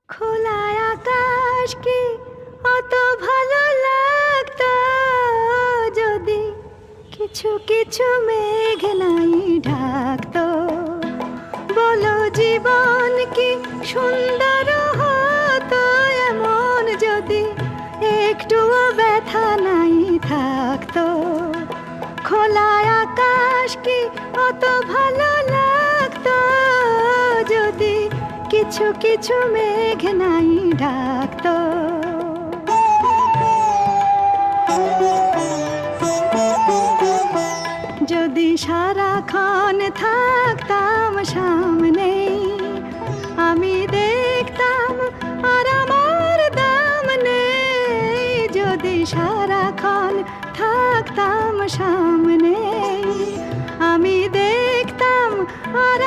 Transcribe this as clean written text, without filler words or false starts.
খোলা আকাশ কি অত ভালো লাগতো যদি কিছু কিছু মেঘ নাই ঢাকতো। বলো জীবন কি সুন্দর হতো এমন যদি একটুও ব্যথা নাই থাকতো। খোলা আকাশ কি অত ভালো লাগতো যদি কিছু কিছু মেঘ নাই ঢাকতো। যদি সারাক্ষণ থাকতাম সামনে আমি দেখতাম আর আমার দাম নেই। যদি সারাক্ষণ থাকতাম সামনে আমি দেখতাম আর